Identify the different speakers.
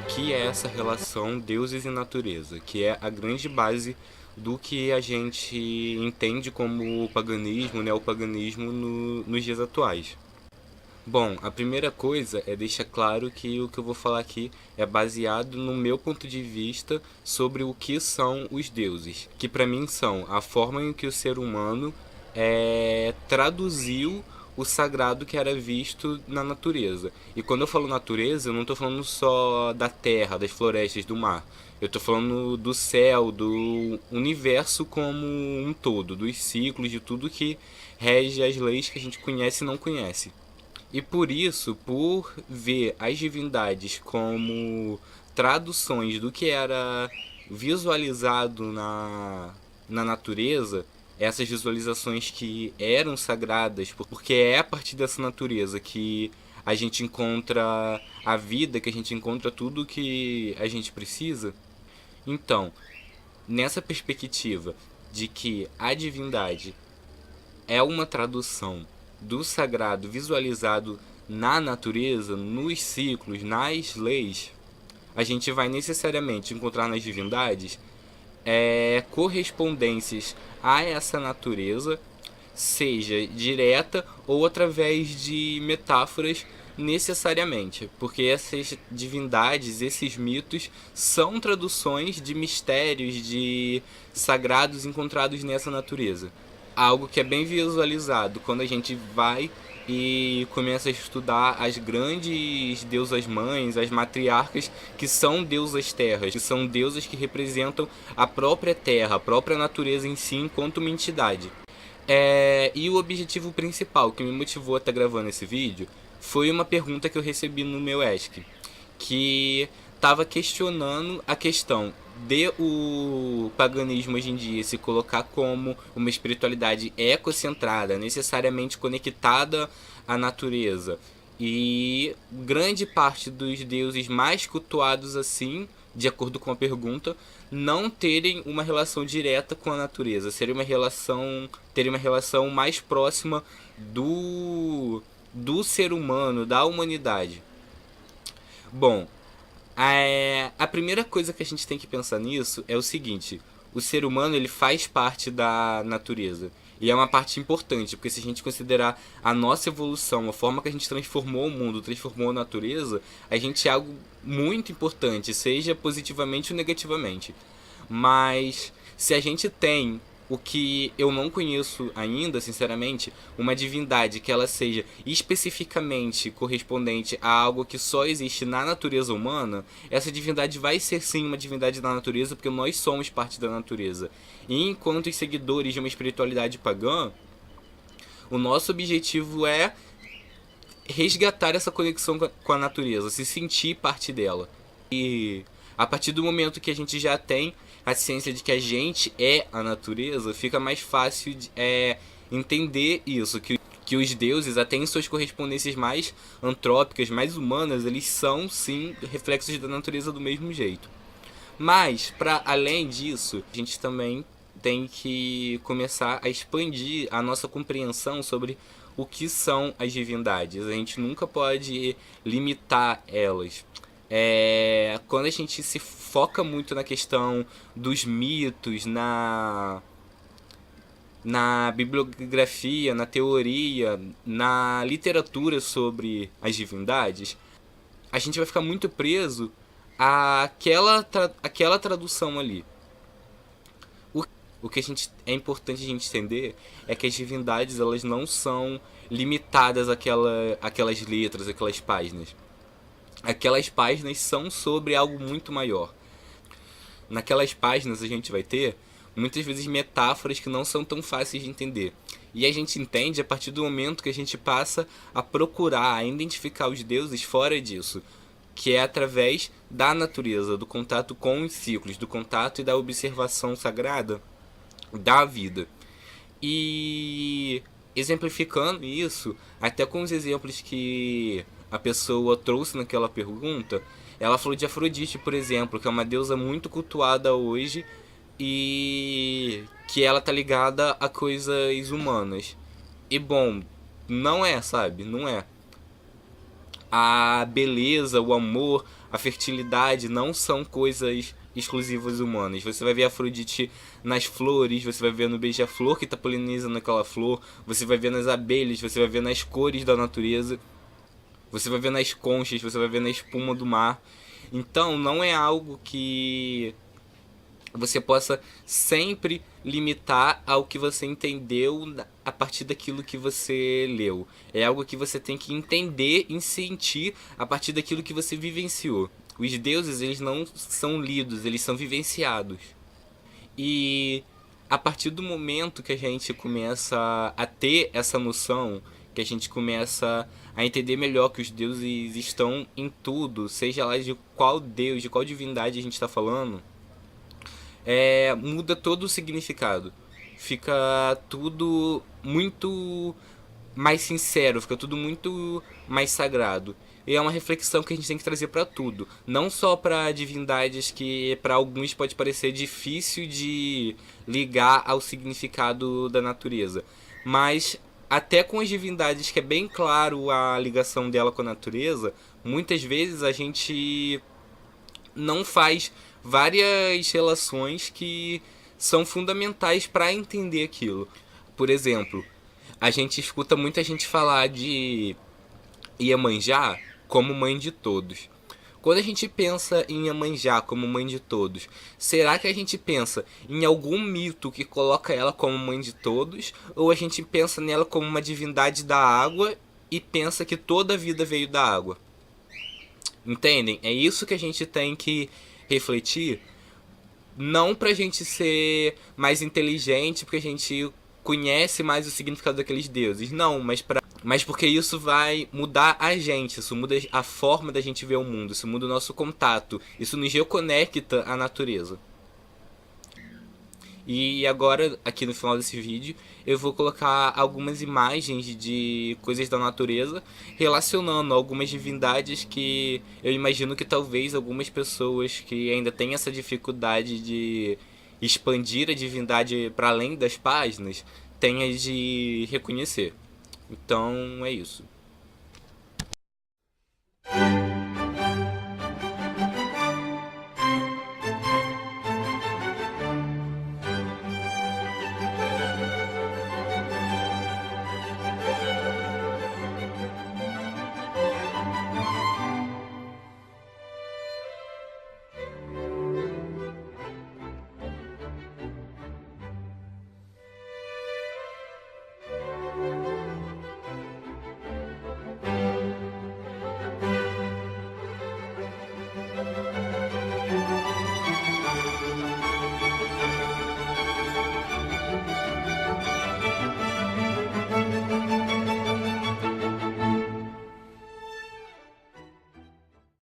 Speaker 1: que é essa relação deuses e natureza, que é a grande base do que a gente entende como o paganismo, o neopaganismo nos dias atuais. Bom, a primeira coisa é deixar claro que o que eu vou falar aqui é baseado no meu ponto de vista sobre o que são os deuses, que para mim são a forma em que o ser humano traduziu o sagrado que era visto na natureza. E quando eu falo natureza, eu não estou falando só da terra, das florestas, do mar. Eu estou falando do céu, do universo como um todo, dos ciclos, de tudo que rege as leis que a gente conhece e não conhece. E por isso, por ver as divindades como traduções do que era visualizado na natureza, essas visualizações que eram sagradas, porque é a partir dessa natureza que a gente encontra a vida, que a gente encontra tudo que a gente precisa. Então, nessa perspectiva de que a divindade é uma tradução do sagrado visualizado na natureza, nos ciclos, nas leis, a gente vai necessariamente encontrar nas divindades correspondências a essa natureza, seja direta ou através de metáforas necessariamente, porque essas divindades, esses mitos são traduções de mistérios, de sagrados encontrados nessa natureza. Algo que é bem visualizado quando a gente vai e começa a estudar as grandes deusas mães, as matriarcas, que são deusas terras, que são deusas que representam a própria terra, a própria natureza em si enquanto uma entidade. E o objetivo principal que me motivou a estar gravando esse vídeo foi uma pergunta que eu recebi no meu Ask, que estava questionando a questão de o paganismo hoje em dia se colocar como uma espiritualidade ecocentrada, necessariamente conectada à natureza. E grande parte dos deuses mais cultuados assim, de acordo com a pergunta, não terem uma relação direta com a natureza, terem uma relação mais próxima do ser humano, da humanidade. Bom, a primeira coisa que a gente tem que pensar nisso é o seguinte: o ser humano ele faz parte da natureza. E é uma parte importante, porque se a gente considerar a nossa evolução, a forma que a gente transformou o mundo, transformou a natureza, a gente é algo muito importante, seja positivamente ou negativamente. Mas se a gente tem o que eu não conheço ainda, sinceramente, uma divindade que ela seja especificamente correspondente a algo que só existe na natureza humana, essa divindade vai ser sim uma divindade da natureza, porque nós somos parte da natureza. E enquanto os seguidores de uma espiritualidade pagã, o nosso objetivo é resgatar essa conexão com a natureza, se sentir parte dela. E a partir do momento que a gente já tem a ciência de que a gente é a natureza, fica mais fácil de entender isso, que os deuses, até em suas correspondências mais antrópicas, mais humanas, eles são sim reflexos da natureza do mesmo jeito. Mas, para além disso, a gente também tem que começar a expandir a nossa compreensão sobre o que são as divindades. A gente nunca pode limitar elas. Quando a gente se foca muito na questão dos mitos, na bibliografia, na teoria, na literatura sobre as divindades, a gente vai ficar muito preso àquela tradução ali. O que é importante a gente entender é que as divindades elas não são limitadas àquelas letras, àquelas páginas. Aquelas páginas são sobre algo muito maior. Naquelas páginas a gente vai ter muitas vezes metáforas que não são tão fáceis de entender. E a gente entende a partir do momento que a gente passa a procurar, a identificar os deuses fora disso, que é através da natureza, do contato com os ciclos, do contato e da observação sagrada da vida. E exemplificando isso, até com os exemplos que a pessoa trouxe naquela pergunta, ela falou de Afrodite, por exemplo, que é uma deusa muito cultuada hoje e que ela tá ligada a coisas humanas. E bom, não é, sabe? Não é. A beleza, o amor, a fertilidade não são coisas exclusivas humanas. Você vai ver Afrodite nas flores, você vai ver no beija-flor que está polinizando aquela flor, você vai ver nas abelhas, você vai ver nas cores da natureza, você vai ver nas conchas, você vai ver na espuma do mar. Então não é algo que você possa sempre limitar ao que você entendeu a partir daquilo que você leu. É algo que você tem que entender e sentir a partir daquilo que você vivenciou. Os deuses, eles não são lidos, eles são vivenciados. E a partir do momento que a gente começa a ter essa noção, que a gente começa a entender melhor que os deuses estão em tudo, seja lá de qual deus, de qual divindade a gente está falando, muda todo o significado. Fica tudo muito mais sincero, fica tudo muito mais sagrado. E é uma reflexão que a gente tem que trazer para tudo, não só para divindades que para alguns pode parecer difícil de ligar ao significado da natureza, mas até com as divindades que é bem claro a ligação dela com a natureza, muitas vezes a gente não faz várias relações que são fundamentais para entender aquilo. Por exemplo, a gente escuta muita gente falar de Iemanjá como mãe de todos. Quando a gente pensa em Iemanjá como mãe de todos, será que a gente pensa em algum mito que coloca ela como mãe de todos? Ou a gente pensa nela como uma divindade da água e pensa que toda a vida veio da água? Entendem? É isso que a gente tem que refletir. Não pra gente ser mais inteligente, porque a gente conhece mais o significado daqueles deuses. Não, mas porque isso vai mudar a gente. Isso muda a forma da gente ver o mundo. Isso muda o nosso contato. Isso nos reconecta à natureza. E agora, aqui no final desse vídeo, eu vou colocar algumas imagens de coisas da natureza relacionando algumas divindades que eu imagino que talvez algumas pessoas que ainda têm essa dificuldade de expandir a divindade para além das páginas tenham de reconhecer. Então é isso.